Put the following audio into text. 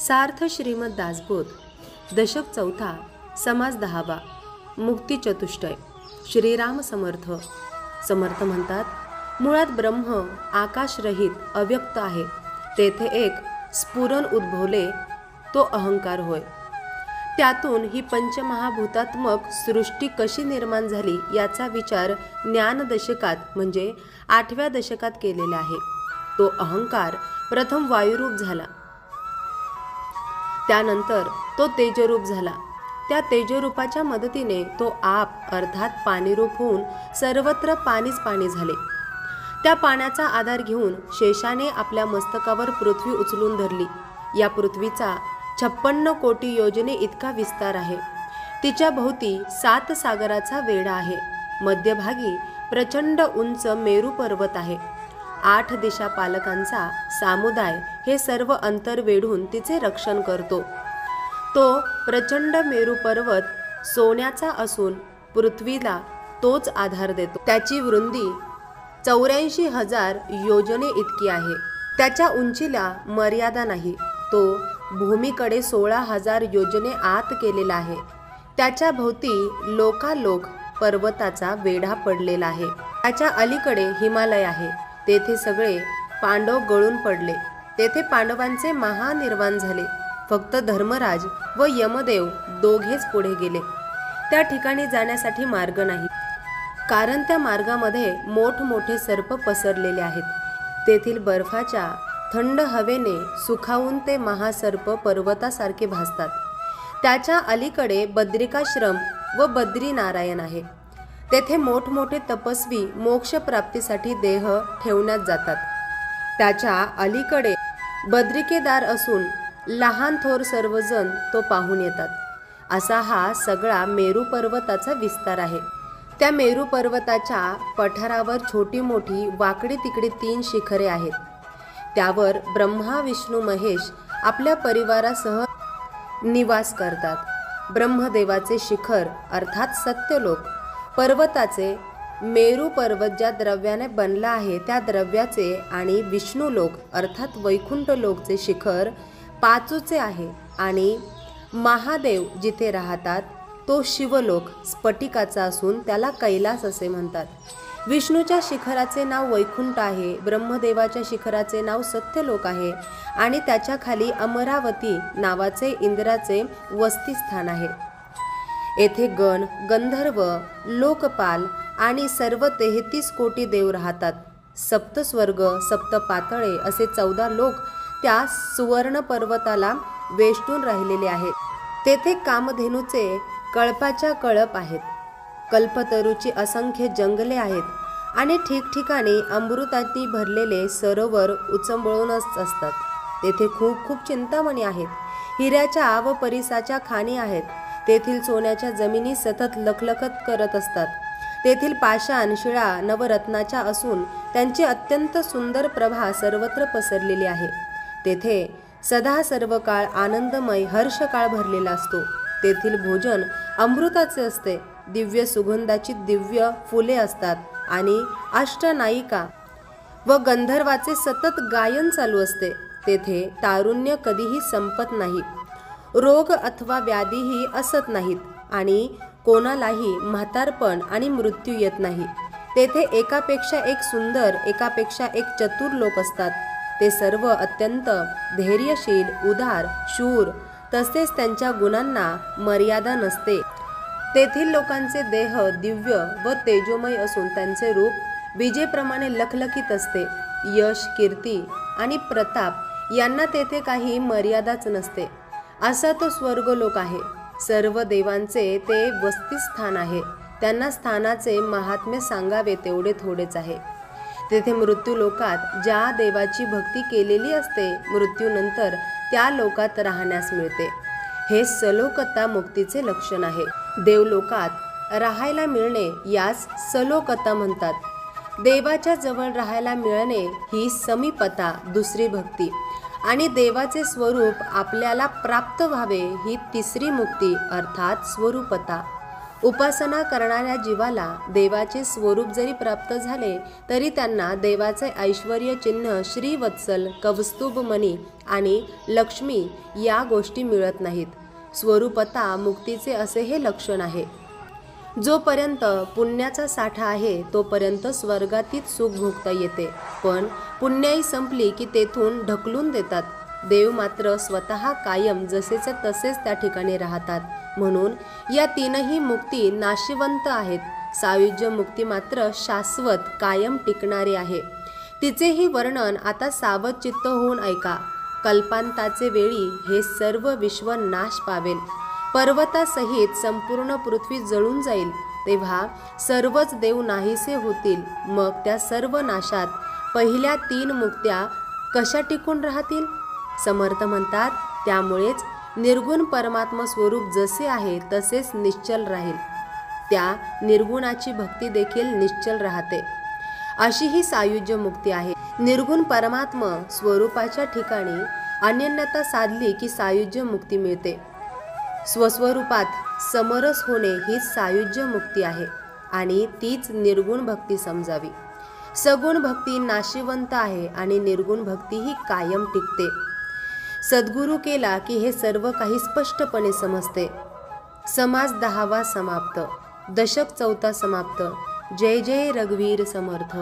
सार्थ श्रीमद दासबोध दशक चौथा समास 10वा मुक्ती चतुष्टय श्रीराम समर्थ समर्थ म्हणतात, मुळात ब्रह्म आकाशरहित अव्यक्त आहे. तेथे एक स्फुरण उद्भवले तो अहंकार होय. त्यातून ही पंचमहाभूतात्मक सृष्टी कशी निर्माण झाली याचा विचार ज्ञानदशकात म्हणजे 8व्या दशकात केलेला आहे. तो अहंकार प्रथम वायुरूप झाला, त्यानंतर तो तेजरूप झाला. त्या तेजरूपाच्या मदतीने तो आप अर्थात पाणीरूप होऊन सर्वत्र पाणीच पाणी झाले. त्या पाण्याचा आधार घेऊन शेषाने आपल्या मस्तकावर पृथ्वी उचलून धरली. या पृथ्वीचा 56 कोटी योजने इतका विस्तार आहे. तिच्या भोवती 7 सागराचा वेढा आहे. मध्यभागी प्रचंड उंच मेरू पर्वत आहे. 8 दिशा पालकांचा समुदाय हे सर्व अंतर वेढून तिचे रक्षण करतो. तो प्रचंड मेरू पर्वत सोन्याचा असून पृथ्वीला तोच आधार देतो. त्याची वृंदी 84,000 योजने इतकी आहे. त्याच्या उंचीला मर्यादा नाही. तो भूमीकडे 16,000 योजने आत केलेला आहे. त्याच्या भोवती लोकालोक पर्वताचा वेढा पडलेला आहे. त्याच्या अलीकडे हिमालय आहे. तेथे सगळे पांडव गळून पडले. तेथे पांडवांचे महानिर्वाण झाले. फक्त धर्मराज व यमदेव दोघेच पुढे गेले. त्या ठिकाणी जाण्यासाठी मार्ग नाही, कारण त्या मार्गामध्ये मोठमोठे सर्प पसरलेले आहेत. तेथील बर्फाच्या थंड हवेने सुखावून ते महासर्प पर्वतासारखे भासतात. त्याच्या अलीकडे बद्रिकाश्रम व बद्रीनारायण आहे. तेथे मोठमोठे तपस्वी मोक्षप्राप्तीसाठी देह ठेवण्यात जातात. त्याच्या अलीकडे बद्रिकेदार असून लहान थोर सर्वजण तो पाहून येतात. असा हा सगळा मेरू पर्वताचा विस्तार आहे. त्या मेरू पर्वताच्या पठारावर छोटी मोठी वाकडी तिकडी 3 शिखरे आहेत. त्यावर ब्रह्मा विष्णू महेश आपल्या परिवारासह निवास करतात. ब्रह्मदेवाचे शिखर अर्थात सत्यलोक, पर्वताचे मेरू पर्वत ज्या द्रव्याने बनला आहे त्या द्रव्याचे आणि विष्णुलोक अर्थात वैकुंठ लोकचे शिखर पाचूचे आहे. आणि महादेव जिथे राहतात तो शिवलोक स्फटिकाचा असून त्याला कैलास असे म्हणतात. विष्णूच्या शिखराचे नाव वैकुंठ आहे. ब्रह्मदेवाच्या शिखराचे नाव सत्यलोक आहे आणि त्याच्या खाली अमरावती नावाचे इंद्राचे वसतिस्थान आहे. येथे गण, गंधर्व, लोकपाल आणि सर्व 33 कोटी देव राहतात. सप्तस्वर्ग, सप्तपातळे असे 14 लोक त्या सुवर्ण पर्वताला वेष्टून राहिलेले आहेत. तेथे कामधेनूचे कळपाच्या कळप आहेत. कल्पतरूची असंख्य जंगले आहेत आणि ठिकठिकाणी अमृतांनी भरलेले सरोवर उचंबळूनच असतात. तेथे खूप खूप चिंतामणी आहेत. हिऱ्याच्या व परिसाच्या खाणी आहेत. तेथील सोन्याच्या जमिनी सतत लखलखत करत असतात. तेथील पाषाण शिळा नवरत्नाच्या असून त्यांची अत्यंत सुंदर प्रभा सर्वत्र पसरलेली आहे. तेथे सदा सर्व काळ आनंदमय हर्षकाळ भरलेला असतो. तेथील भोजन अमृताचे असते. दिव्य सुगंधाची दिव्य फुले असतात आणि अष्टनायिका व गंधर्वाचे सतत गायन चालू असते. तेथे तारुण्य कधीही संपत नाही. रोग अथवा व्याधीही असत नाहीत आणि कोणालाही म्हातारपण आणि मृत्यू येत नाही. तेथे एकापेक्षा एक सुंदर, एकापेक्षा एक चतुर लोक असतात. ते सर्व अत्यंत धैर्यशील, उदार, शूर, तसेच त्यांच्या गुणांना मर्यादा नसते. तेथील लोकांचे देह दिव्य व तेजोमय असून त्यांचे रूप विजेप्रमाणे लखलखीत असते. यश, कीर्ती आणि प्रताप यांना तेथे काही मर्यादाच नसते. असा तो स्वर्गलोक आहे. सर्व देवांचे ते वसतिस्थान आहे. त्यांना स्थानाचे महात्म्य सांगावे तेवढे थोडेच आहे. तेथे मृत्यू लोकात ज्या देवाची भक्ती केलेली असते मृत्यूनंतर त्या लोकात राहण्यास मिळते. हे सलोकता मुक्तीचे लक्षण आहे. देवलोकात राहायला मिळणे यास सलोकता म्हणतात. देवाच्या जवळ राहायला मिळणे ही समीपता, दुसरी भक्ती, आणि देवाचे स्वरूप आपल्याला प्राप्त व्हावे ही तिसरी मुक्ती अर्थात स्वरूपता. उपासना करणाऱ्या जीवाला देवाचे स्वरूप जरी प्राप्त झाले तरी त्यांना देवाचे ऐश्वर्य चिन्ह श्रीवत्सल, कौस्तुभ मणी आणि लक्ष्मी या गोष्टी मिळत नाहीत. स्वरूपता मुक्तीचे असे हे लक्षण आहे. जोपर्यंत पुण्याचा साठा आहे तोपर्यंत स्वर्गातीत सुख भोगता येते, पण पुण्याई संपली की तेथून ढकलून देतात. देव मात्र स्वतः कायम जसेचे तसेच त्या ठिकाणी राहतात. म्हणून या तीनही मुक्ती नाशिवंत आहेत. सायुज्य मुक्ती मात्र शाश्वत कायम टिकणारी आहे. तिचेही वर्णन आता सावध चित्त होऊन ऐका. कल्पांताचे वेळी हे सर्व विश्व नाश पावेल. पर्वतासहित संपूर्ण पृथ्वी जळून जाईल. तेव्हा सर्वच देव नाहीसे होतील. मग त्या सर्व नाशात पहिल्या 3 मुक्त्या कशा टिकून राहतील? समर्थ म्हणतात, त्यामुळेच निर्गुण परमात्मा स्वरूप जसे आहे तसेच निश्चल राहील. त्या निर्गुणाची भक्ती देखील निश्चल राहते. अशी ही सायुज्य मुक्ती आहे. निर्गुण परमात्मा स्वरूपाच्या ठिकाणी अनन्यता साधली की सायुज्य मुक्ती मिळते. स्वस्वरूपात समरस होणे हीच सायुज्य मुक्ती आहे आणि तीच निर्गुण भक्ती समजावी. सगुण भक्ती नाशिवंत आहे आणि निर्गुण भक्ती ही कायम टिकते. सद्गुरू केला की हे सर्व काही स्पष्टपणे समजते. समास 10वा समाप्त. दशक 4 समाप्त. जय जय रघुवीर समर्थ.